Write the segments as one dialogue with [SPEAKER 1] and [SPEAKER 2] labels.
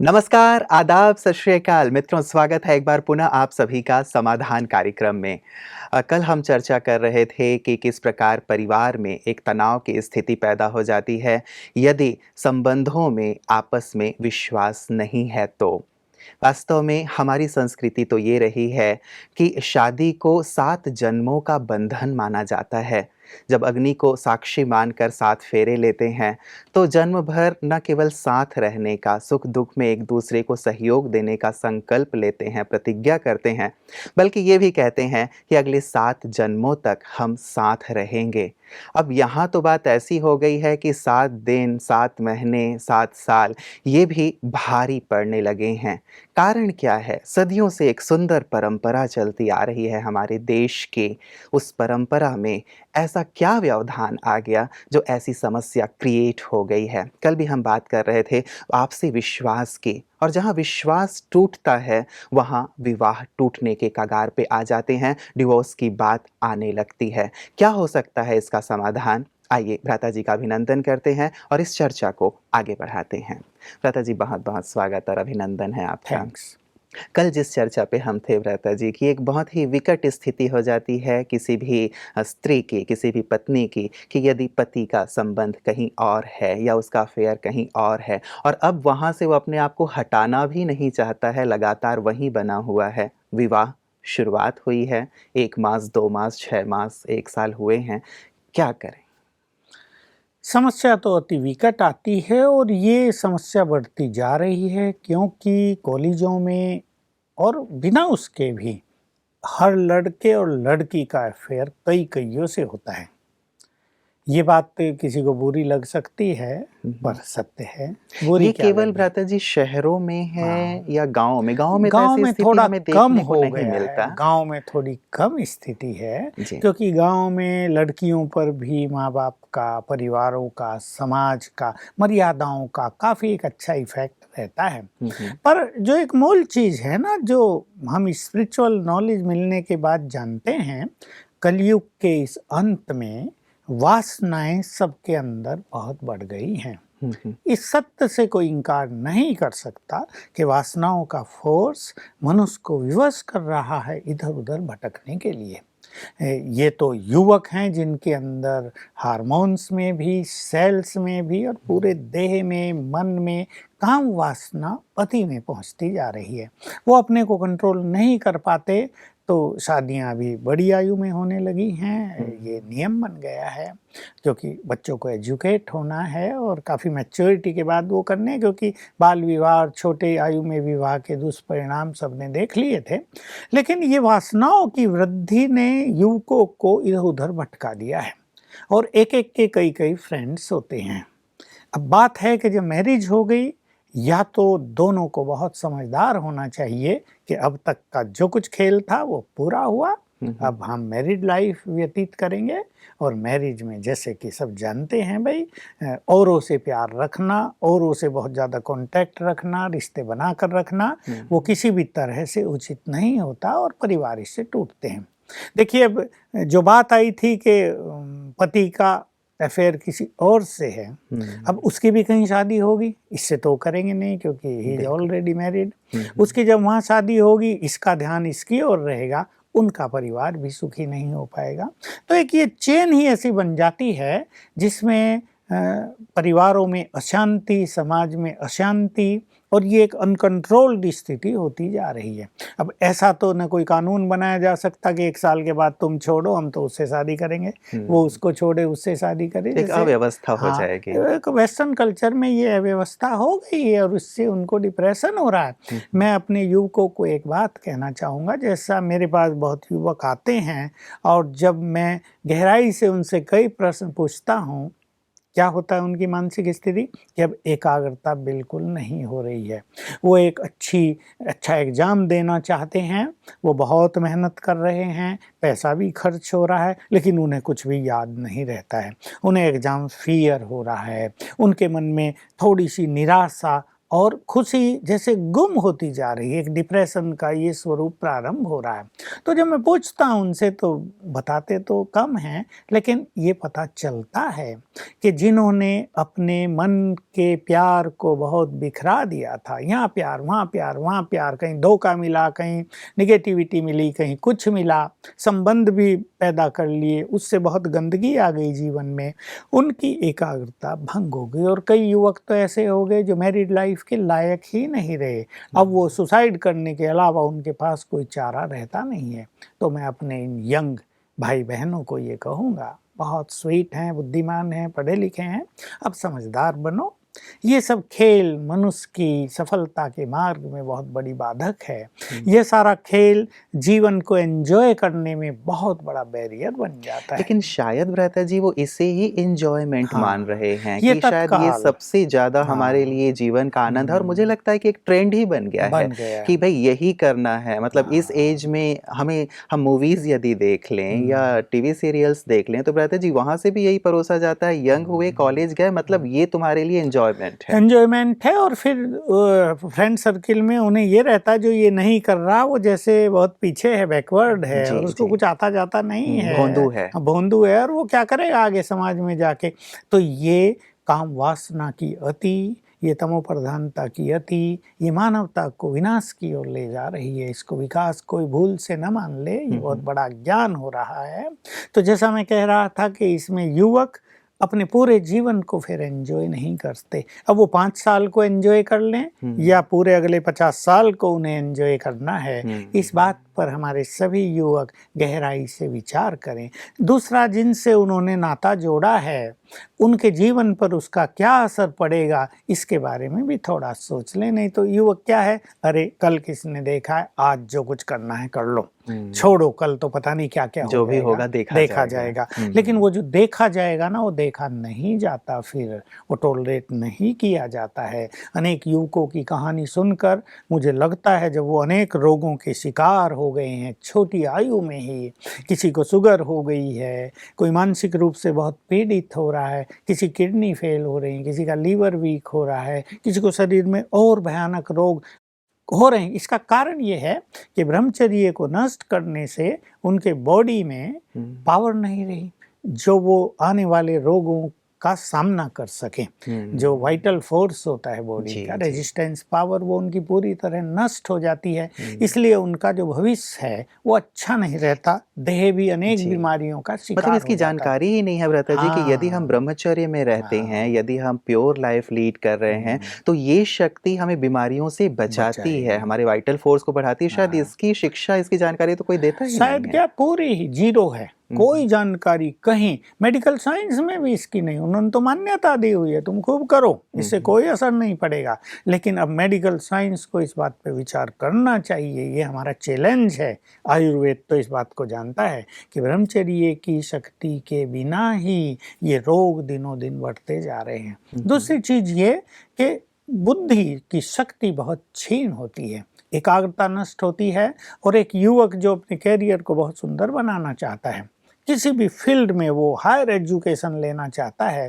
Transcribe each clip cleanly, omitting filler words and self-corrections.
[SPEAKER 1] नमस्कार, आदाब, सत श्री अकाल मित्रों, स्वागत है एक बार पुनः आप सभी का समाधान कार्यक्रम में। कल हम चर्चा कर रहे थे कि किस प्रकार परिवार में एक तनाव की स्थिति पैदा हो जाती है यदि संबंधों में आपस में विश्वास नहीं है तो। वास्तव में हमारी संस्कृति तो ये रही है कि शादी को 7 जन्मों का बंधन माना जाता है। जब अग्नि को साक्षी मानकर 7 फेरे लेते हैं, तो जन्म भर न केवल साथ रहने का, सुख-दुख में एक-दूसरे को सहयोग देने का संकल्प लेते हैं, प्रतिज्ञा करते हैं, बल्कि ये भी कहते हैं कि अगले 7 जन्मों तक हम साथ रहेंगे। अब यहाँ तो बात ऐसी हो गई है कि 7 दिन, 7 महीने, 7 साल ये भी भारी पड़ने लगे हैं। कारण क्या है? सदियों से एक सुंदर परंपरा चलती आ रही है हमारे देश की। उस परंपरा में ऐसा क्या व्यवधान आ गया जो ऐसी समस्या क्रिएट हो गई है? कल भी हम बात कर रहे थे आपसी विश्वास की, और जहाँ विश्वास टूटता है वहाँ विवाह टूटने के कगार पे आ जाते हैं, डिवोर्स की बात आने लगती है। क्या हो सकता है इसका समाधान? आइए भ्राता जी का अभिनंदन करते हैं और इस चर्चा को आगे बढ़ाते हैं। भ्राता जी, बहुत-बहुत स्वागत और अभिनंदन है आपका।
[SPEAKER 2] थैंक्स।
[SPEAKER 1] कल जिस चर्चा पे हम थे भ्राता जी कि एक बहुत ही विकट स्थिति हो जाती है किसी भी स्त्री की, किसी भी पत्नी की, कि यदि पति का संबंध कहीं और है या उसका अफेयर कहीं और है और अब वहाँ से वो अपने आप को हटाना भी नहीं चाहता है, लगातार वहीं बना हुआ है। विवाह शुरुआत हुई है, 1 मास, 2 मास, 6 मास, 1 साल हुए हैं, क्या करें?
[SPEAKER 2] समस्या तो अति विकट आती है और ये समस्या बढ़ती जा रही है क्योंकि कॉलेजों में और बिना उसके भी हर लड़के और लड़की का अफेयर कई कइयों से होता है। ये बात किसी को बुरी लग सकती है,
[SPEAKER 1] हुँ,
[SPEAKER 2] पर
[SPEAKER 1] हुँ।
[SPEAKER 2] सत्य है। बुरी
[SPEAKER 1] ये
[SPEAKER 2] क्या
[SPEAKER 1] केवल
[SPEAKER 2] लगी?
[SPEAKER 1] भ्राता जी शहरों में
[SPEAKER 2] हाँ।
[SPEAKER 1] है या गाँव में? गाँव में तो
[SPEAKER 2] गाँव
[SPEAKER 1] ऐसी
[SPEAKER 2] में
[SPEAKER 1] स्थिति
[SPEAKER 2] थोड़ा
[SPEAKER 1] हमें
[SPEAKER 2] कम
[SPEAKER 1] देखने को
[SPEAKER 2] हो
[SPEAKER 1] नहीं
[SPEAKER 2] गया है,
[SPEAKER 1] मिलता।
[SPEAKER 2] गाँव में थोड़ी कम स्थिति है
[SPEAKER 1] जी।
[SPEAKER 2] क्योंकि गाँव में लड़कियों पर भी माँ-बाप का, परिवारों का, समाज का, मर्यादाओं का काफ़ी एक अच्छा इफ़ेक्ट रहता है।
[SPEAKER 1] हुँ, हुँ।
[SPEAKER 2] पर जो एक मूल चीज़ है ना, जो हम स्पिरिचुअल नॉलेज मिलने के बाद जानते हैं, कलयुग के इस अंत में वासनाएँ सबके अंदर बहुत बढ़ गई हैं।
[SPEAKER 1] हुँ, हुँ।
[SPEAKER 2] इस सत्य से कोई इनकार नहीं कर सकता कि वासनाओं का फोर्स मनुष्य को विवश कर रहा है इधर-उधर भटकने के लिए। ये तो युवक हैं जिनके अंदर हार्मोन्स में भी, सेल्स में भी और पूरे देह में, मन में काम वासना पति में पहुंचती जा रही है। वो अपने को कंट्रोल नहीं कर पाते, तो शादियां अभी बड़ी आयु में होने लगी हैं।
[SPEAKER 1] हुँ,
[SPEAKER 2] ये नियम बन गया है क्योंकि बच्चों को एजुकेट होना है और काफ़ी मैच्योरिटी के बाद वो करने हैं, क्योंकि बाल विवाह और छोटे आयु में विवाह के दुष्परिणाम सबने देख लिए थे। लेकिन ये वासनाओं की वृद्धि ने युवकों को इधर-उधर भटका दिया है और एक-एक के कई-कई फ्रेंड्स होते हैं। अब बात है कि जब मैरिज हो गई, या तो दोनों को बहुत समझदार होना चाहिए कि अब तक का जो कुछ खेल था वो पूरा हुआ,
[SPEAKER 1] हुँ, हुँ।
[SPEAKER 2] अब हम मैरिड लाइफ व्यतीत करेंगे। और मैरिज में जैसे कि सब जानते हैं भई, औरों से प्यार रखना, औरों से बहुत ज़्यादा कॉन्टैक्ट रखना, रिश्ते बनाकर रखना,
[SPEAKER 1] हुँ,
[SPEAKER 2] वो
[SPEAKER 1] हुँ।
[SPEAKER 2] किसी भी तरह से उचित नहीं होता और परिवार इससे टूटते हैं। देखिए, अब जो बात आई थी कि पति का अफेयर किसी और से है, अब
[SPEAKER 1] हुँ,
[SPEAKER 2] उसकी भी कहीं शादी होगी, इससे तो वो करेंगे नहीं क्योंकि ही इज़
[SPEAKER 1] बिल्कुल।
[SPEAKER 2] Already married.
[SPEAKER 1] हुँ, हुँ।
[SPEAKER 2] उसकी जब वहाँ शादी होगी, इसका ध्यान इसकी ओर रहेगा, उनका परिवार भी सुखी नहीं हो पाएगा। तो एक ये चेन ही ऐसी बन जाती है जिसमें परिवारों में अशांति, समाज में अशांति और ये एक अनकंट्रोल्ड स्थिति होती जा रही है। अब ऐसा तो न कोई कानून बनाया जा सकता कि 1 साल के बाद तुम छोड़ो, हम तो उससे शादी करेंगे, वो
[SPEAKER 1] हुँ,
[SPEAKER 2] उसको छोड़े उससे शादी करे।
[SPEAKER 1] एक
[SPEAKER 2] जैसे
[SPEAKER 1] अव्यवस्था हो
[SPEAKER 2] हाँ,
[SPEAKER 1] जाएगी।
[SPEAKER 2] एक वेस्टर्न कल्चर में ये अव्यवस्था हो गई है और इससे उनको डिप्रेशन हो रहा है।
[SPEAKER 1] हुँ, हुँ।
[SPEAKER 2] मैं अपने युवकों को एक बात कहना चाहूँगा, जैसा मेरे पास बहुत युवक आते हैं और जब मैं गहराई से उनसे कई प्रश्न पूछता हूँ, क्या होता है उनकी मानसिक स्थिति कि अब एकाग्रता बिल्कुल नहीं हो रही है। वो एक अच्छा एग्ज़ाम देना चाहते हैं, वो बहुत मेहनत कर रहे हैं, पैसा भी खर्च हो रहा है, लेकिन उन्हें कुछ भी याद नहीं रहता है। उन्हें एग्ज़ाम फ़ियर हो रहा है, उनके मन में थोड़ी-सी निराशा और खुशी जैसे गुम होती जा रही है, एक डिप्रेशन का ये स्वरूप प्रारंभ हो रहा है। तो जब मैं पूछता हूँ उनसे तो बताते तो कम हैं, लेकिन ये पता चलता है कि जिन्होंने अपने मन के प्यार को बहुत बिखरा दिया था, यहाँ प्यार, वहाँ प्यार, कहीं धोखा मिला, कहीं नेगेटिविटी मिली, कहीं कुछ मिला, संबंध भी पैदा कर लिए, उससे बहुत गंदगी आ गई जीवन में, उनकी एकाग्रता भंग हो गई और कई युवक तो ऐसे हो गए जो मैरिड लाइफ के लायक ही नहीं रहे। अब वो सुसाइड करने के अलावा उनके पास कोई चारा रहता नहीं है। तो मैं अपने इन यंग भाई बहनों को ये कहूँगा, बहुत स्वीट हैं, बुद्धिमान हैं, पढ़े लिखे हैं, अब समझदार बनो। ये सब खेल मनुष्य की सफलता के मार्ग में बहुत बड़ी बाधक है। ये सारा खेल जीवन को एंजॉय करने में बहुत बड़ा बैरियर बन जाता है।
[SPEAKER 1] लेकिन शायद भ्राता जी वो इसे ही एन्जॉयमेंट
[SPEAKER 2] हाँ,
[SPEAKER 1] मान रहे हैं
[SPEAKER 2] ये
[SPEAKER 1] कि शायद ये
[SPEAKER 2] तत्काल।
[SPEAKER 1] सबसे ज़्यादा हमारे
[SPEAKER 2] हाँ।
[SPEAKER 1] लिए जीवन का आनंद है और मुझे लगता है कि एक ट्रेंड ही बन गया है
[SPEAKER 2] बन गया
[SPEAKER 1] कि
[SPEAKER 2] है।
[SPEAKER 1] भई यही करना है। मतलब इस
[SPEAKER 2] हाँ।
[SPEAKER 1] एज में हम मूवीज़ यदि देख लें या टीवी सीरियल्स देख लें तो भ्राता जी वहाँ से भी यही परोसा जाता है, यंग हुए, कॉलेज गए, मतलब ये तुम्हारे लिए एन्जॉयमेंट है।
[SPEAKER 2] एन्जॉयमेंट है और फिर फ्रेंड सर्किल में उन्हें ये रहता है जो ये नहीं कर रहा वो जैसे बहुत पीछे है, बैकवर्ड है
[SPEAKER 1] जी,
[SPEAKER 2] और उसको
[SPEAKER 1] जी।
[SPEAKER 2] कुछ आता जाता नहीं है,
[SPEAKER 1] भोंदू है।
[SPEAKER 2] भोंदू है और वो क्या करेगा आगे समाज में जाके। तो ये काम वासना की अति, ये तमो प्रधानता की अति, ये मानवता को विनाश की ओर ले जा रही है। इसको विकास कोई भूल से न मान ले, ये बहुत बड़ा ज्ञान हो रहा है। तो जैसा मैं कह रहा था कि इसमें युवक अपने पूरे जीवन को फिर एंजॉय नहीं करते। अब वो 5 साल को एंजॉय कर लें या पूरे अगले 50 साल को उन्हें एंजॉय करना है, इस बात पर हमारे सभी युवक गहराई से विचार करें। दूसरा जिनसे उन्होंने नाता जोड़ा है, उनके जीवन पर उसका क्या असर पड़ेगा, इसके बारे में भी थोड़ा सोच लें। नहीं तो युवक क्या है, अरे कल किसने देखा है, आज जो कुछ करना है कर लो, छोड़ो कल तो पता नहीं क्या क्या हो
[SPEAKER 1] जो भी
[SPEAKER 2] जाएगा,
[SPEAKER 1] होगा देखा
[SPEAKER 2] जाएगा।
[SPEAKER 1] जाएगा।
[SPEAKER 2] लेकिन वो जो देखा जाएगा ना, वो देखा नहीं जाता, फिर वो टॉलरेट नहीं किया जाता है। अनेक युवकों की कहानी सुनकर मुझे लगता है जब वो अनेक रोगों के शिकार हो गए हैं छोटी आयु में ही, किसी को शुगर हो गई है, कोई मानसिक रूप से बहुत पीड़ित हो रहा है, किसी किडनी फेल हो रही है, किसी का लीवर वीक हो रहा है, किसी को शरीर में और भयानक रोग हो रहे हैं। इसका कारण ये है कि ब्रह्मचर्य को नष्ट करने से उनके बॉडी में पावर नहीं रही जो वो आने वाले रोगों का सामना कर सकें। जो वाइटल फोर्स होता है बॉडी
[SPEAKER 1] जी,
[SPEAKER 2] का,
[SPEAKER 1] जी।
[SPEAKER 2] रेजिस्टेंस पावर, वो उनकी पूरी तरह नष्ट हो जाती है। इसलिए उनका जो भविष्य है वो अच्छा नहीं रहता, देह भी अनेक
[SPEAKER 1] जी।
[SPEAKER 2] बीमारियों का
[SPEAKER 1] मतलब
[SPEAKER 2] शिकार
[SPEAKER 1] इसकी
[SPEAKER 2] हो जाता है।
[SPEAKER 1] जानकारी ही नहीं है भ्राता जी कि यदि हम
[SPEAKER 2] हाँ,
[SPEAKER 1] ब्रह्मचर्य में रहते हैं,
[SPEAKER 2] हाँ।
[SPEAKER 1] यदि हम प्योर लाइफ लीड कर रहे हैं, तो ये शक्ति हमें बीमारियों से बचाती है,
[SPEAKER 2] बचाएगी।
[SPEAKER 1] हमारे वाइटल फोर्स को बढ़ाती है। शायद
[SPEAKER 2] हाँ।
[SPEAKER 1] इसकी शिक्षा, इसकी जानकारी तो कोई देता ही नहीं
[SPEAKER 2] शायद
[SPEAKER 1] है।
[SPEAKER 2] क्या पूरी ही जीरो है, कोई जानकारी कहीं मेडिकल साइंस में भी इसकी नहीं। उन्होंने तो मान्यता दी हुई है तुम खूब करो, इससे कोई असर नहीं पड़ेगा। लेकिन अब मेडिकल साइंस को इस बात पे विचार करना चाहिए, ये हमारा चैलेंज है। आयुर्वेद तो इस बात को जानता है कि ब्रह्मचर्य की शक्ति के बिना ही ये रोग दिनों दिन बढ़ते जा रहे हैं। दूसरी चीज ये कि बुद्धि की शक्ति बहुत क्षीण होती है, एकाग्रता नष्ट होती है। और एक युवक जो अपने कैरियर को बहुत सुंदर बनाना चाहता है, किसी भी फील्ड में वो हायर एजुकेशन लेना चाहता है,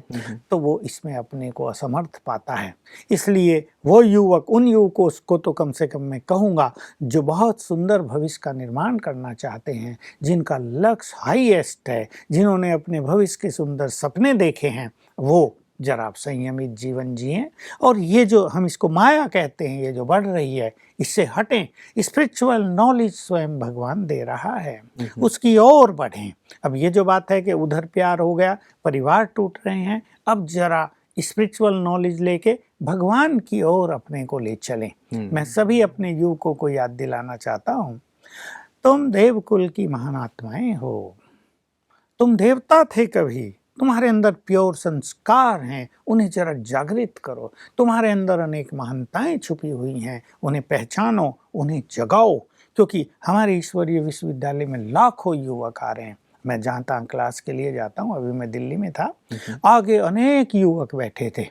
[SPEAKER 2] तो वो इसमें अपने को असमर्थ पाता है। इसलिए वो युवक, उन युवकों को तो कम से कम मैं कहूँगा जो बहुत सुंदर भविष्य का निर्माण करना चाहते हैं, जिनका लक्ष्य हाईएस्ट है, जिन्होंने अपने भविष्य के सुंदर सपने देखे हैं, वो जरा आप संयमित जीवन जिएं। और ये जो हम इसको माया कहते हैं, ये जो बढ़ रही है, इससे हटें। स्पिरिचुअल नॉलेज स्वयं भगवान दे रहा है, उसकी ओर बढ़ें। अब ये जो बात है कि उधर प्यार हो गया, परिवार टूट रहे हैं, अब जरा स्पिरिचुअल नॉलेज लेके भगवान की ओर अपने को ले चलें। मैं सभी अपने युवकों को याद दिलाना चाहता हूँ, तुम देवकुल की महान आत्माएं हो, तुम देवता थे कभी, तुम्हारे अंदर प्योर संस्कार हैं, उन्हें जरा जागृत करो। तुम्हारे अंदर अनेक महानताएं छुपी हुई हैं, उन्हें पहचानो, उन्हें जगाओ। क्योंकि हमारे ईश्वरीय विश्वविद्यालय में लाखों युवक आ रहे हैं। मैं जहाँ तहाँ क्लास के लिए जाता हूँ, अभी मैं दिल्ली में था, आगे अनेक युवक बैठे थे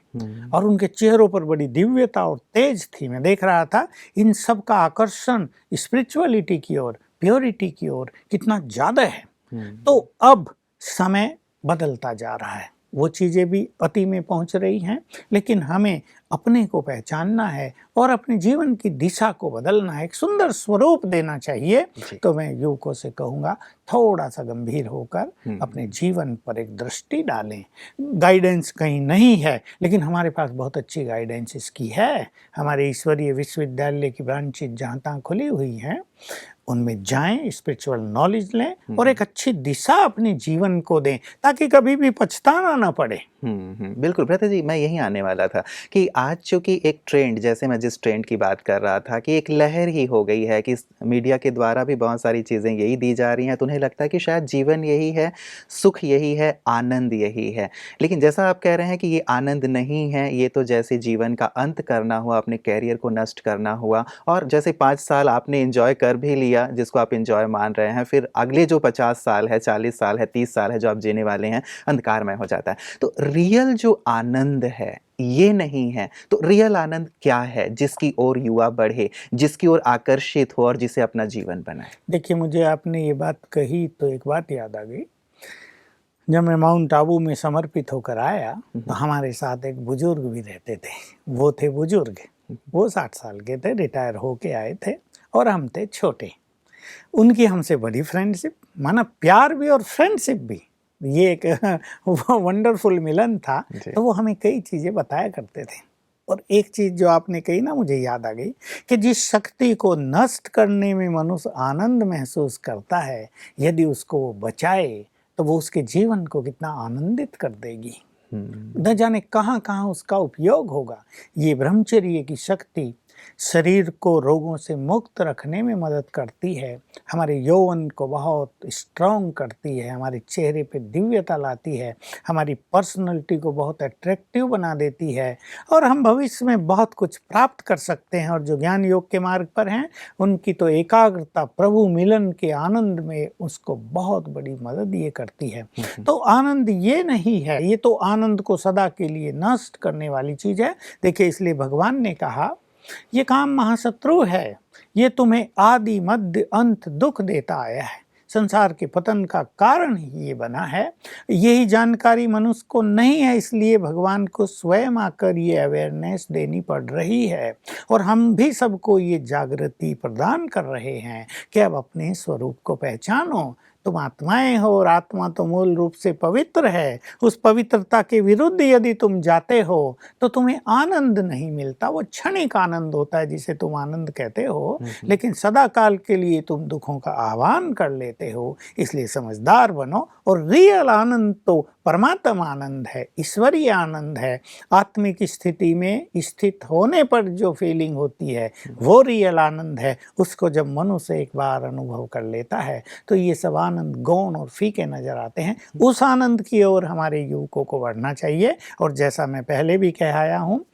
[SPEAKER 2] और उनके चेहरों पर बड़ी दिव्यता और तेज थी। मैं देख रहा था इन सब का आकर्षण स्पिरिचुअलिटी की ओर, प्योरिटी की ओर कितना ज़्यादा है। तो अब समय बदलता जा रहा है, वो चीज़ें भी अति में पहुंच रही हैं, लेकिन हमें अपने को पहचानना है और अपने जीवन की दिशा को बदलना है, एक सुंदर स्वरूप देना चाहिए,
[SPEAKER 1] जी।
[SPEAKER 2] तो मैं युवकों से कहूँगा थोड़ा सा गंभीर होकर अपने
[SPEAKER 1] हुँ,
[SPEAKER 2] जीवन पर एक दृष्टि डालें। गाइडेंस कहीं नहीं है, लेकिन हमारे पास बहुत अच्छी गाइडेंस इसकी है। हमारे ईश्वरीय विश्वविद्यालय की ब्रांचेज जहाँ तहाँ खुली हुई हैं, उनमें जाएँ, स्पिरिचुअल नॉलेज लें और
[SPEAKER 1] हुँ।
[SPEAKER 2] एक अच्छी दिशा अपने जीवन को दें, ताकि कभी भी पछताना ना पड़े।
[SPEAKER 1] बिल्कुल भ्राता जी, मैं यहीं आने वाला था कि आज चूँकि एक ट्रेंड, जैसे मैं जिस ट्रेंड की बात कर रहा था, कि एक लहर ही हो गई है कि मीडिया के द्वारा भी बहुत सारी चीज़ें यही दी जा रही हैं, तो उन्हें लगता है कि शायद जीवन यही है, सुख यही है, आनंद यही है। लेकिन जैसा आप कह रहे हैं कि ये आनंद नहीं है, ये तो जैसे जीवन का अंत करना हुआ, अपने करियर को नष्ट करना हुआ, और जैसे 5 साल आपने एन्जॉय कर भी लिया, जिसको आप एन्जॉय मान रहे हैं, फिर अगले जो 50 साल है, 40 साल है, 30 साल है जो आप जीने वाले हैं, अंधकारमय हो जाता है। तो रियल जो आनंद है, ये नहीं है, तो रियल आनंद क्या है जिसकी ओर युवा बढ़े, जिसकी ओर आकर्षित हो और जिसे अपना जीवन बनाए?
[SPEAKER 2] देखिए, मुझे आपने ये बात कही तो एक बात याद आ गई। जब मैं माउंट आबू में समर्पित होकर आया,
[SPEAKER 1] हुँ,
[SPEAKER 2] तो
[SPEAKER 1] हुँ,
[SPEAKER 2] हमारे साथ एक बुजुर्ग भी रहते थे। वो थे बुजुर्ग,
[SPEAKER 1] हुँ,
[SPEAKER 2] वो 60 साल के थे, रिटायर होके आए थे और हम थे छोटे। उनकी हमसे बड़ी फ्रेंडशिप, माना प्यार भी और फ्रेंडशिप भी। ये एक वो वंडरफुल मिलन था।
[SPEAKER 1] जी।
[SPEAKER 2] तो वो हमें कई चीज़ें बताया करते थे। और एक चीज़ जो आपने कही ना, मुझे याद आ गई कि जिस शक्ति को नष्ट करने में मनुष्य आनंद महसूस करता है, यदि उसको वो बचाए, तो वो उसके जीवन को कितना आनंदित कर देगी।
[SPEAKER 1] हुँ,
[SPEAKER 2] न जाने कहाँ-कहाँ उसका उपयोग होगा। ये ब्रह्मचर्य की शक्ति शरीर को रोगों से मुक्त रखने में मदद करती है, हमारे यौवन को बहुत स्ट्रॉन्ग करती है, हमारे चेहरे पे दिव्यता लाती है, हमारी पर्सनैलिटी को बहुत अट्रैक्टिव बना देती है और हम भविष्य में बहुत कुछ प्राप्त कर सकते हैं। और जो ज्ञान योग के मार्ग पर हैं, उनकी तो एकाग्रता प्रभु मिलन के आनंद में उसको बहुत बड़ी मदद ये करती है।
[SPEAKER 1] हुँ, हुँ,
[SPEAKER 2] तो आनंद ये नहीं है, ये तो आनंद को सदा के लिए नष्ट करने वाली चीज़ है। देखिए, इसलिए भगवान ने कहा, ये काम महाशत्रु है, ये तुम्हें आदि मध्य अंत दुख देता आया है, संसार के पतन का कारण ही ये बना है। यही जानकारी मनुष्य को नहीं है, इसलिए भगवान को स्वयं आकर ये अवेयरनेस देनी पड़ रही है और हम भी सबको ये जागृति प्रदान कर रहे हैं कि अब अपने स्वरूप को पहचानो। तुम आत्माएं हो और आत्मा तो मूल रूप से पवित्र है। उस पवित्रता के विरुद्ध यदि तुम जाते हो, तो तुम्हें आनंद नहीं मिलता। वो क्षणिक आनंद होता है जिसे तुम आनंद कहते हो,
[SPEAKER 1] हुँ, हुँ,
[SPEAKER 2] लेकिन सदा काल के लिए तुम दुखों का आह्वान कर लेते हो। इसलिए समझदार बनो और रियल आनंद तो परमात्मा आनंद है, ईश्वरीय आनंद है। आत्मिक स्थिति में स्थित होने पर जो फीलिंग होती है,
[SPEAKER 1] हुँ,
[SPEAKER 2] वो रियल आनंद है। उसको जब मनुष्य एक बार अनुभव कर लेता है, तो ये सब आनंद गौण और फीके नजर आते हैं। उस आनंद की ओर हमारे युवकों को बढ़ना चाहिए। और जैसा मैं पहले भी कह आया हूँ,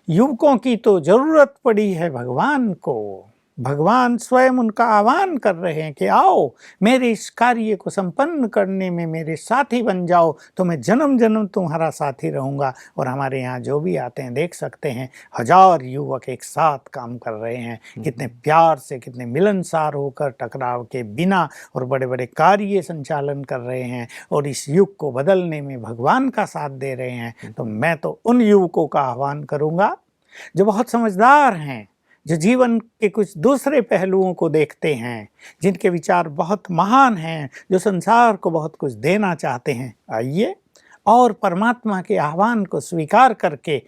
[SPEAKER 2] युवकों की तो जरूरत पड़ी है भगवान को। भगवान स्वयं उनका आह्वान कर रहे हैं कि आओ, मेरे इस कार्य को संपन्न करने में मेरे साथी बन जाओ, तो मैं जन्म जन्म तुम्हारा साथी रहूंगा। और हमारे यहाँ जो भी आते हैं, देख सकते हैं, 1000 युवक एक साथ काम कर रहे हैं,
[SPEAKER 1] हुँ,
[SPEAKER 2] कितने प्यार से, कितने मिलनसार होकर, टकराव के बिना, और बड़े बड़े कार्य संचालन कर रहे हैं और इस युग को बदलने में भगवान का साथ दे रहे हैं।
[SPEAKER 1] हुँ,
[SPEAKER 2] तो मैं तो उन युवकों का आह्वान करूंगा जो बहुत समझदार हैं, जो जीवन के कुछ दूसरे पहलुओं को देखते हैं, जिनके विचार बहुत महान हैं, जो संसार को बहुत कुछ देना चाहते हैं। आइए और परमात्मा के आह्वान को स्वीकार करके,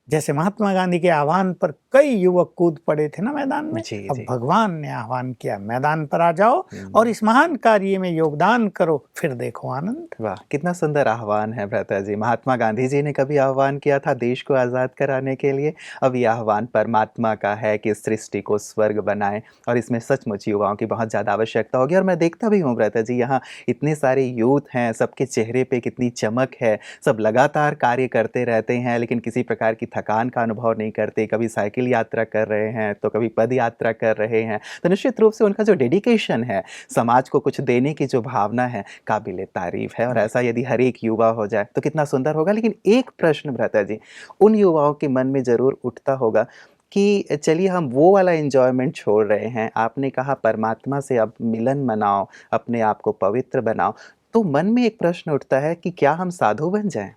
[SPEAKER 2] जैसे महात्मा गांधी के आह्वान पर कई युवक कूद पड़े थे ना मैदान में,
[SPEAKER 1] जी,
[SPEAKER 2] अब
[SPEAKER 1] जी।
[SPEAKER 2] भगवान ने आह्वान किया, मैदान पर आ जाओ और
[SPEAKER 1] हुँ।
[SPEAKER 2] इस महान कार्य में योगदान करो, फिर देखो आनंद।
[SPEAKER 1] वाह! कितना सुंदर आह्वान है भ्राता जी। महात्मा गांधी जी ने कभी आह्वान किया था देश को आज़ाद कराने के लिए, अब ये आह्वान परमात्मा का है कि इस सृष्टि को स्वर्ग बनाएँ, और इसमें सचमुच युवाओं की बहुत ज़्यादा आवश्यकता होगी। और मैं देखता भी हूँ भ्राता जी, यहाँ इतने सारे यूथ हैं, सबके चेहरे पे कितनी चमक है, सब लगातार कार्य करते रहते हैं, लेकिन किसी प्रकार की थकान का अनुभव नहीं करते। कभी साइकिल यात्रा कर रहे हैं, तो कभी पद यात्रा कर रहे हैं। तो निश्चित रूप से उनका जो डेडिकेशन है, समाज को कुछ देने की जो भावना है, काबिल-ए-तारीफ़ है। और ऐसा यदि हर एक युवा हो जाए तो कितना सुंदर होगा। लेकिन एक प्रश्न भ्राता जी, उन युवाओं के मन में ज़रूर उठता होगा कि चलिए हम वो वाला एन्जॉयमेंट छोड़ रहे हैं, आपने कहा परमात्मा से अब मिलन मनाओ, अपने आप को पवित्र बनाओ, तो मन में एक प्रश्न उठता है कि क्या हम साधु बन जाएँ?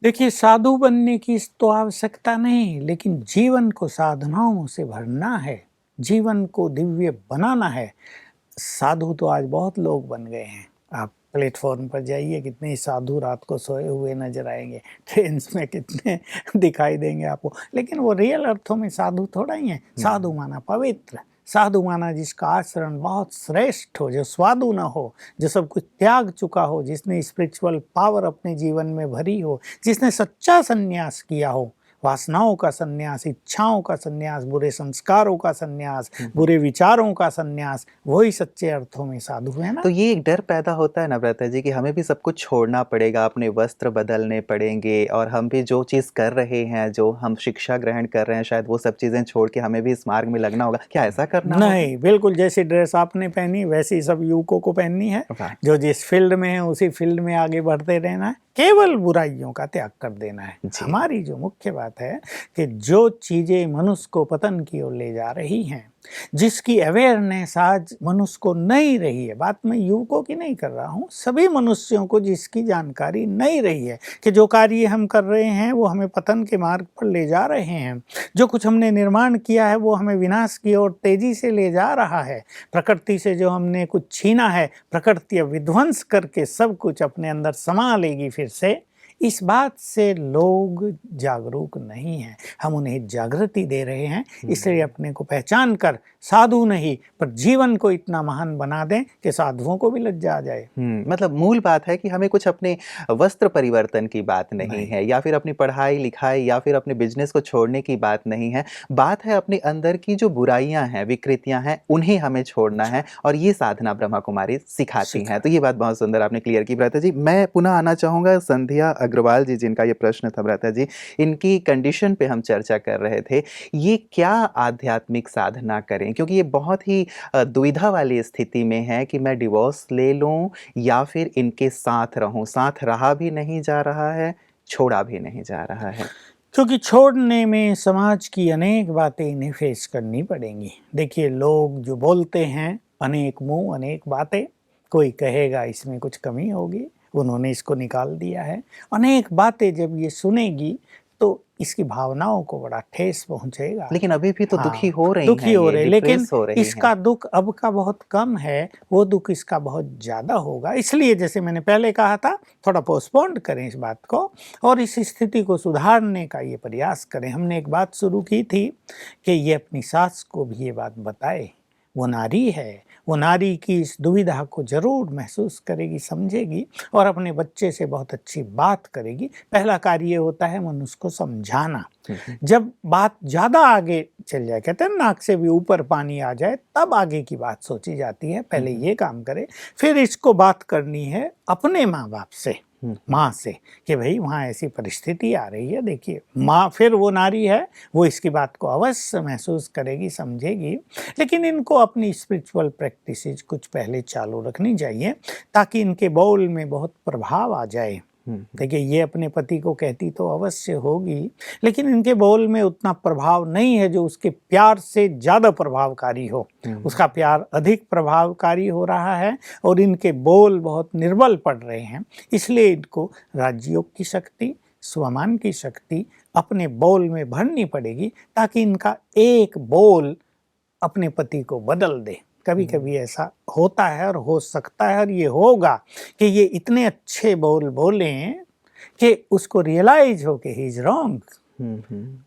[SPEAKER 2] देखिए, साधु बनने की तो आवश्यकता नहीं, लेकिन जीवन को साधनाओं से भरना है, जीवन को दिव्य बनाना है। साधु तो आज बहुत लोग बन गए हैं। आप प्लेटफ़ॉर्म पर जाइए, कितने ही साधु रात को सोए हुए नज़र आएँगे। ट्रेन्स में कितने दिखाई देंगे आपको, लेकिन वो रियल अर्थों में साधु थोड़ा ही हैं। साधु माना पवित्र, साधु माना जिसका आचरण बहुत श्रेष्ठ हो, जो स्वादु ना हो, जो सब कुछ त्याग चुका हो, जिसने स्पिरिचुअल पावर अपने जीवन में भरी हो, जिसने सच्चा संन्यास किया हो, वासनाओं का संन्यास, इच्छाओं का संन्यास, बुरे संस्कारों का संन्यास, बुरे विचारों का संन्यास, वही सच्चे अर्थों में साधु है ना।
[SPEAKER 1] तो ये एक डर पैदा होता है ना भ्राता जी कि हमें भी सब कुछ छोड़ना पड़ेगा, अपने वस्त्र बदलने पड़ेंगे और हम भी जो चीज़ कर रहे हैं, जो हम शिक्षा ग्रहण कर रहे हैं, शायद वो सब चीज़ें छोड़ के हमें भी इस मार्ग में लगना होगा। क्या ऐसा करना होगा?
[SPEAKER 2] नहीं, बिल्कुल जैसी ड्रेस आपने पहनी वैसी सब युवकों को पहननी है।
[SPEAKER 1] वाह!
[SPEAKER 2] जो जिस फील्ड में है उसी फील्ड में आगे बढ़ते रहना है, केवल बुराइयों का त्याग कर देना है।
[SPEAKER 1] जी।
[SPEAKER 2] हमारी जो मुख्य बात है कि जो चीज़ें मनुष्य को पतन की ओर ले जा रही हैं, जिसकी अवेयरनेस आज मनुष्य को नहीं रही है, बात मैं युवकों की नहीं कर रहा हूँ, सभी मनुष्यों को जिसकी जानकारी नहीं रही है कि जो कार्य हम कर रहे हैं वो हमें पतन के मार्ग पर ले जा रहे हैं, जो कुछ हमने निर्माण किया है वो हमें विनाश की ओर तेजी से ले जा रहा है, प्रकृति से जो हमने कुछ छीना है, प्रकृति अब विध्वंस करके सब कुछ अपने अंदर समा लेगी फिर से। इस बात से लोग जागरूक नहीं हैं, हम उन्हें जागृति दे रहे हैं, इसलिए अपने को पहचान कर साधु नहीं पर जीवन को इतना महान बना दें कि साधुओं को भी लज्जा आ जाए।
[SPEAKER 1] मतलब मूल बात है कि हमें कुछ अपने वस्त्र परिवर्तन की बात नहीं
[SPEAKER 2] नहीं।
[SPEAKER 1] है या फिर अपनी पढ़ाई-लिखाई या फिर अपने बिज़नेस को छोड़ने की बात नहीं है। बात है अपने अंदर की जो बुराइयाँ हैं, विकृतियाँ हैं, उन्हें हमें छोड़ना है और ये साधना ब्रह्मा कुमारी सिखाती हैं। तो ये बात बहुत सुंदर आपने क्लियर की भ्राता जी। मैं पुनः आना चाहूँगा संध्या अग्रवाल जी जिनका ये प्रश्न था भ्राता जी, इनकी कंडीशन पे हम चर्चा कर रहे थे। ये क्या आध्यात्मिक साधना करें? क्योंकि ये बहुत ही दुविधा वाली स्थिति में है कि मैं डिवोर्स ले लूँ या फिर इनके साथ रहूं, साथ रहा भी नहीं जा रहा है, छोड़ा भी नहीं जा रहा है।
[SPEAKER 2] क्योंकि छोड़ने में समाज की अनेक बातें इन्हें फेस करनी पड़ेंगी। देखिए, लोग जो बोलते हैं अनेक मुंह अनेक बातें, कोई कहेगा इसमें कुछ कमी होगी, उन्होंने इसको निकाल दिया है। अनेक बातें जब ये सुनेगी तो इसकी भावनाओं को बड़ा ठेस पहुंचेगा।
[SPEAKER 1] लेकिन अभी भी तो दुखी
[SPEAKER 2] हाँ,
[SPEAKER 1] हो रही
[SPEAKER 2] दुखी
[SPEAKER 1] हैं
[SPEAKER 2] हो
[SPEAKER 1] ये,
[SPEAKER 2] रहे, लेकिन
[SPEAKER 1] डिप्रेस हो रही हैं।
[SPEAKER 2] इसका दुख अब का बहुत कम है, वो दुख इसका बहुत ज़्यादा होगा। इसलिए जैसे मैंने पहले कहा था, थोड़ा पोस्टपोन्ड करें इस बात को और इस स्थिति को सुधारने का ये प्रयास करें। हमने एक बात शुरू की थी कि ये अपनी सास को भी ये बात बताए, वो नारी है, वो नारी की इस दुविधा को ज़रूर महसूस करेगी, समझेगी और अपने बच्चे से बहुत अच्छी बात करेगी। पहला कार्य होता है मनुष्य को समझाना। जब बात ज़्यादा आगे चल जाए, कहते हैं नाक से भी ऊपर पानी आ जाए, तब आगे की बात सोची जाती है। पहले ये काम करे, फिर इसको बात करनी है अपने माँ-बाप से, माँ से, कि भाई वहाँ ऐसी परिस्थिति आ रही है। देखिए, माँ फिर वो नारी है, वो इसकी बात को अवश्य महसूस करेगी, समझेगी। लेकिन इनको अपनी स्पिरिचुअल प्रैक्टिसेस कुछ पहले चालू रखनी चाहिए ताकि इनके बोल में बहुत प्रभाव आ जाए। देखिए, ये अपने पति को कहती तो अवश्य होगी, लेकिन इनके बोल में उतना प्रभाव नहीं है जो उसके प्यार से ज़्यादा प्रभावकारी हो। उसका प्यार अधिक प्रभावकारी हो रहा है और इनके बोल बहुत निर्बल पड़ रहे हैं। इसलिए इनको राजयोग की शक्ति, स्वमान की शक्ति अपने बोल में भरनी पड़ेगी ताकि इनका एक बोल अपने पति को बदल दे। कभी कभी ऐसा होता है और हो सकता है और ये होगा कि ये इतने अच्छे बोल बोलें कि उसको रियलाइज हो कि ही इज रॉन्ग,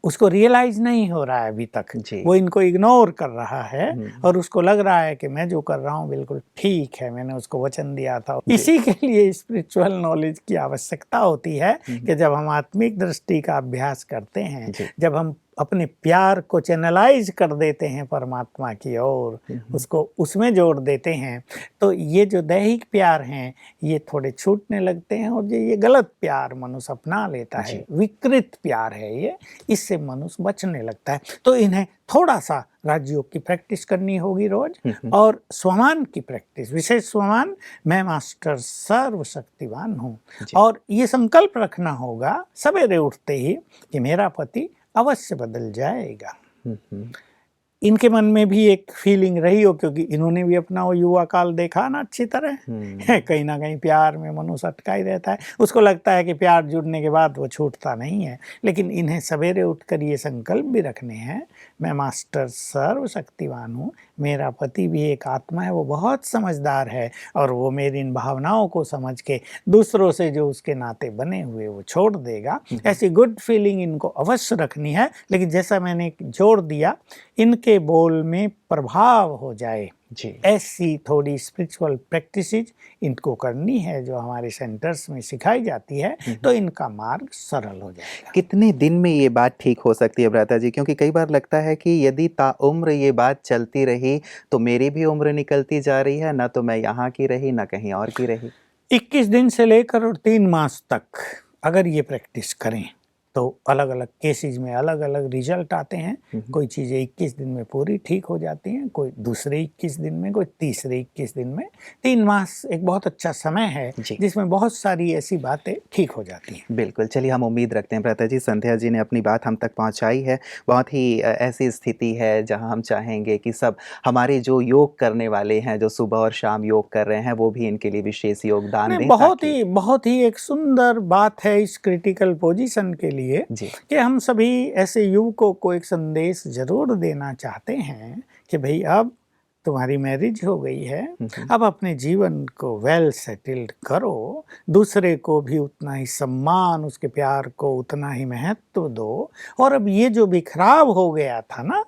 [SPEAKER 2] उसको रियलाइज नहीं हो रहा है अभी तक, वो इनको इग्नोर कर रहा है और उसको लग रहा है कि मैं जो कर रहा हूँ बिल्कुल ठीक है, मैंने उसको वचन दिया था। इसी के लिए स्पिरिचुअल नॉलेज की आवश्यकता होती है कि जब हम आत्मिक दृष्टि का अभ्यास करते हैं, जब हम अपने प्यार को चैनलाइज कर देते हैं परमात्मा की ओर, उसको उसमें जोड़ देते हैं, तो ये जो दैहिक प्यार हैं ये थोड़े छूटने लगते हैं और ये गलत प्यार मनुष्य अपना लेता है, विकृत प्यार है ये, इससे मनुष्य बचने लगता है। तो इन्हें थोड़ा सा राजयोग की प्रैक्टिस करनी होगी रोज और स्वमान की प्रैक्टिस, विशेष स्वमान, मैं मास्टर सर्वशक्तिवान हूँ, और ये संकल्प रखना होगा सवेरे उठते ही कि मेरा पति अवश्य बदल जाएगा। इनके मन में भी एक फीलिंग रही हो, क्योंकि इन्होंने भी अपना वो युवा काल देखा ना अच्छी तरह। कहीं ना कहीं प्यार में मनुष्य अटका ही रहता है, उसको लगता है कि प्यार जुड़ने के बाद वो छूटता नहीं है। लेकिन इन्हें सवेरे उठकर ये संकल्प भी रखने हैं, मैं मास्टर सर्वशक्तिवान हूँ, मेरा पति भी एक आत्मा है, वो बहुत समझदार है और वो मेरी इन भावनाओं को समझ के दूसरों से जो उसके नाते बने हुए वो छोड़ देगा। ऐसी गुड फीलिंग इनको अवश्य रखनी है। लेकिन जैसा मैंने जोड़ दिया, इनके बोल में प्रभाव हो जाए,
[SPEAKER 1] जी।
[SPEAKER 2] ऐसी थोड़ी स्पिरिचुअल प्रैक्टिसेस इनको करनी है जो हमारे सेंटर्स में सिखाई जाती है, तो इनका मार्ग सरल हो जाएगा।
[SPEAKER 1] कितने दिन में ये बात ठीक हो सकती है भ्राता जी? क्योंकि कई बार लगता है कि यदि ताउम्र ये बात चलती रही तो मेरी भी उम्र निकलती जा रही है, ना तो मैं यहाँ की रही ना कहीं और की रही।
[SPEAKER 2] 21 दिन से लेकर और 3 मास तक अगर ये प्रैक्टिस करें तो अलग-अलग केसेस में अलग-अलग रिजल्ट आते हैं। कोई चीज़ें 21 दिन में पूरी ठीक हो जाती हैं, कोई दूसरे 21 दिन में, कोई तीसरे 21 दिन में। 3 मास एक बहुत अच्छा समय है
[SPEAKER 1] जी।
[SPEAKER 2] जिसमें बहुत सारी ऐसी बातें ठीक हो जाती हैं।
[SPEAKER 1] बिल्कुल, चलिए हम उम्मीद रखते हैं भ्राता जी, संध्या जी ने अपनी बात हम तक पहुँचाई है। बहुत ही ऐसी स्थिति है जहाँ हम चाहेंगे कि सब हमारे जो योग करने वाले हैं, जो सुबह और शाम योग कर रहे हैं, वो भी इनके लिए विशेष योगदान
[SPEAKER 2] नहीं,
[SPEAKER 1] दें
[SPEAKER 2] बहुत
[SPEAKER 1] ताकि
[SPEAKER 2] ही एक सुंदर बात है इस क्रिटिकल पोजीशन के लिए
[SPEAKER 1] जी।
[SPEAKER 2] कि हम सभी ऐसे युवकों को एक संदेश ज़रूर देना चाहते हैं कि भई अब तुम्हारी मैरिज हो गई है, अब अपने जीवन को वेल सेटल्ड करो, दूसरे को भी उतना ही सम्मान, उसके प्यार को उतना ही महत्व दो। और अब ये जो बिखराव हो गया था ना,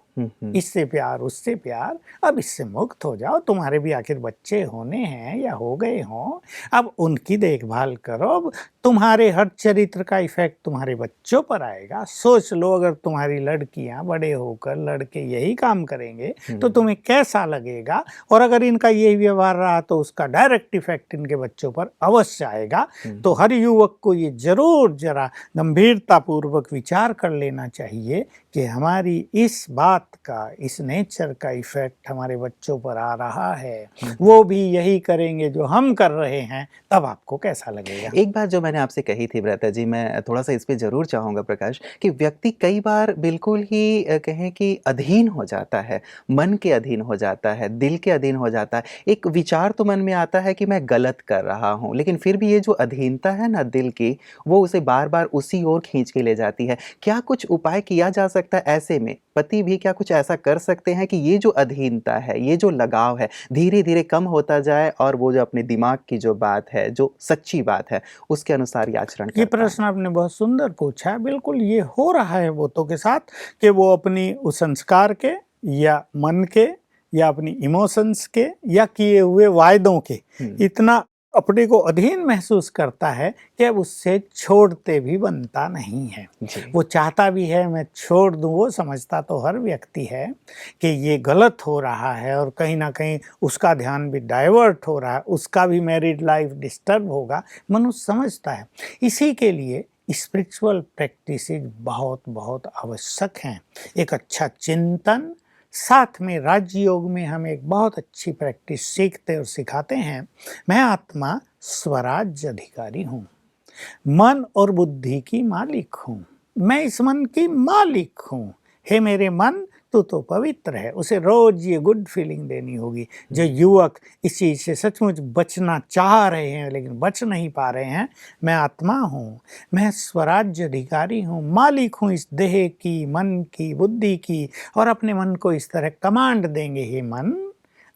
[SPEAKER 2] इससे प्यार उससे प्यार, अब इससे मुक्त हो जाओ। तुम्हारे भी आखिर बच्चे होने हैं या हो गए हों, अब उनकी देखभाल करो। अब तुम्हारे हर चरित्र का इफेक्ट तुम्हारे बच्चों पर आएगा। सोच लो, अगर तुम्हारी लड़कियां बड़े होकर लड़के यही काम करेंगे तो तुम्हें कैसा लगेगा। और अगर इनका यही व्यवहार रहा तो उसका डायरेक्ट इफेक्ट इनके बच्चों पर अवश्य आएगा। तो हर युवक को ये जरूर जरा गंभीरतापूर्वक विचार कर लेना चाहिए कि हमारी इस बात का, इस नेचर का इफेक्ट हमारे बच्चों पर आ रहा है, वो भी यही करेंगे जो हम कर रहे हैं, तब आपको कैसा लगेगा।
[SPEAKER 1] एक बात जो मैंने आपसे कही थी भ्राता जी, मैं थोड़ा-सा इस पे ज़रूर चाहूँगा प्रकाश, कि व्यक्ति कई बार बिल्कुल ही कहें कि अधीन हो जाता है, मन के अधीन हो जाता है, दिल के अधीन हो जाता है। एक विचार तो मन में आता है कि मैं गलत कर रहा हूँ, लेकिन फिर भी ये जो अधीनता है ना दिल की, वो उसे बार-बार उसी ओर खींच के ले जाती है। क्या कुछ उपाय किया जा सकता है ऐसे में? पति भी क्या कुछ ऐसा कर सकते हैं कि ये जो अधीनता है, ये जो लगाव है, धीरे-धीरे कम होता जाए और वो जो अपने दिमाग की जो बात है, जो सच्ची बात है, उसके अनुसार ही आचरण
[SPEAKER 2] ये
[SPEAKER 1] कर पाएँ?
[SPEAKER 2] प्रश्न आपने बहुत सुंदर पूछा है। बिल्कुल ये हो रहा है बहुतों के साथ कि वो अपनी उस संस्कार के या मन के या अपनी इमोशंस के या किए हुए वायदों के इतना अपने को अधीन महसूस करता है कि अब उससे छोड़ते भी बनता नहीं है।
[SPEAKER 1] जी।
[SPEAKER 2] वो चाहता भी है मैं छोड़ दूँ, वो समझता तो हर व्यक्ति है कि ये गलत हो रहा है और कहीं न कहीं उसका ध्यान भी डाइवर्ट हो रहा है, उसका भी मैरिड लाइफ डिस्टर्ब होगा, मनुष्य समझता है। इसी के लिए स्पिरिचुअल प्रैक्टिसेस बहुत आवश्यक हैं। एक अच्छा चिंतन, साथ में राजयोग में हम एक बहुत अच्छी प्रैक्टिस सीखते और सिखाते हैं। मैं आत्मा स्वराज्य अधिकारी हूँ, मन और बुद्धि की मालिक हूँ, मैं इस मन की मालिक हूँ। हे मेरे मन, तू तो पवित्र है। उसे रोज ये गुड फीलिंग देनी होगी। जो युवक इस चीज से सचमुच बचना चाह रहे हैं लेकिन बच नहीं पा रहे हैं, मैं आत्मा हूँ, मैं स्वराज्य अधिकारी हूँ, मालिक हूँ इस देह की, मन की, बुद्धि की। और अपने मन को इस तरह कमांड देंगे, हे मन,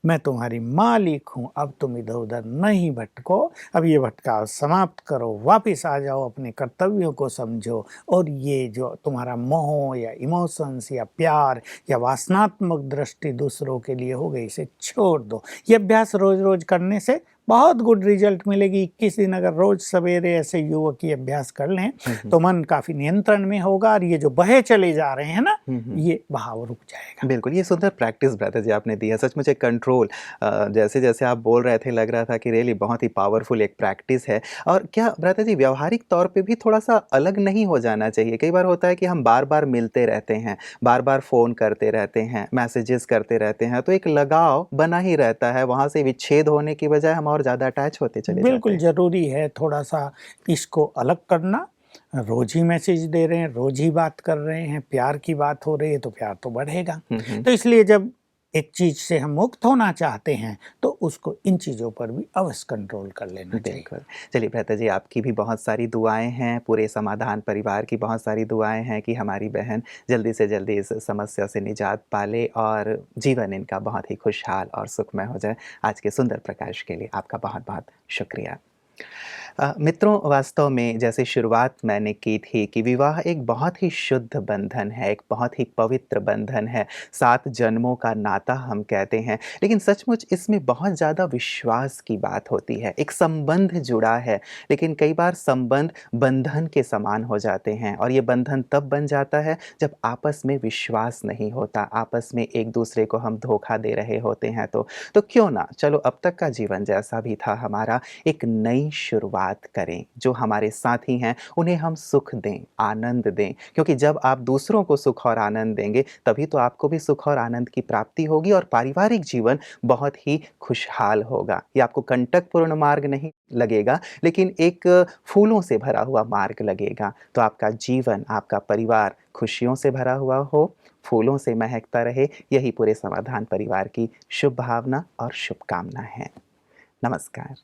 [SPEAKER 2] मैं तुम्हारी मालिक हूँ, अब तुम इधर उधर नहीं भटको, अब ये भटकाव समाप्त करो, वापस आ जाओ, अपने कर्तव्यों को समझो और ये जो तुम्हारा मोह या इमोशंस या प्यार या वासनात्मक दृष्टि दूसरों के लिए हो गई, इसे छोड़ दो। ये अभ्यास रोज रोज करने से बहुत गुड रिजल्ट मिलेगी। 21 दिन अगर रोज सवेरे ऐसे युवक ये अभ्यास कर लें तो मन काफी नियंत्रण में होगा और ये जो बहे चले जा रहे हैं ना, ये बहाव रुक जाएगा।
[SPEAKER 1] बिल्कुल, ये सुंदर प्रैक्टिस भ्राता जी आपने दी है, सचमुच एक कंट्रोल। जैसे-जैसे आप बोल रहे थे लग रहा था कि रियली बहुत ही पावरफुल एक प्रैक्टिस है। और क्या भ्राता जी व्यावहारिक तौर पे भी थोड़ा-सा अलग नहीं हो जाना चाहिए? कई बार होता है कि हम बार-बार मिलते रहते हैं, बार-बार फ़ोन करते रहते हैं, मैसेजेस करते रहते हैं, तो एक लगाव बना ही रहता है, वहाँ से विच्छेद होने की बजाय हम और ज़्यादा अटैच होते चले जाते
[SPEAKER 2] बिल्कुल
[SPEAKER 1] हैं।
[SPEAKER 2] ज़रूरी है थोड़ा-सा इसको अलग करना रोज़ ही मैसेज दे रहे हैं, रोज़ ही बात कर रहे हैं, प्यार की बात हो रही है तो प्यार तो बढ़ेगा।
[SPEAKER 1] हुँ, हुँ।
[SPEAKER 2] तो इसलिए जब एक चीज़ से हम मुक्त होना चाहते हैं, तो उसको इन चीज़ों पर भी अवश्य कंट्रोल कर लेना चाहिए।
[SPEAKER 1] बिल्कुल। चलिए भ्राता जी, आपकी भी बहुत सारी दुआएँ हैं, पूरे समाधान परिवार की बहुत सारी दुआएँ हैं कि हमारी बहन जल्दी से जल्दी इस समस्या से निजात पा ले और जीवन इनका बहुत ही खुशहाल और सुखमय हो जाए। आज के सुंदर प्रकाश के लिए आपका बहुत-बहुत शुक्रिया। मित्रों, वास्तव में जैसे शुरुआत मैंने की थी कि विवाह एक बहुत ही शुद्ध बंधन है, एक बहुत ही पवित्र बंधन है, 7 जन्मों का नाता हम कहते हैं। लेकिन सचमुच इसमें बहुत ज़्यादा विश्वास की बात होती है, एक संबंध जुड़ा है, लेकिन कई बार संबंध बंधन के समान हो जाते हैं और ये बंधन तब बन जाता है जब आपस में विश्वास नहीं होता, आपस में एक-दूसरे को हम धोखा दे रहे होते हैं तो। तो क्यों ना, चलो अब तक का जीवन जैसा भी था हमारा, एक नई शुरुआत करें। जो हमारे साथी हैं, उन्हें हम सुख दें, आनंद दें, क्योंकि जब आप दूसरों को सुख और आनंद देंगे, तभी तो आपको भी सुख और आनंद की प्राप्ति होगी और पारिवारिक जीवन बहुत ही खुशहाल होगा। ये आपको कंटकपूर्ण मार्ग नहीं लगेगा, लेकिन एक फूलों से भरा हुआ मार्ग लगेगा। तो आपका जीवन, आपका परिवार खुशियों से भरा हुआ हो, फूलों से महकता रहे, यही पूरे समाधान परिवार की शुभ भावना और शुभकामना है। नमस्कार।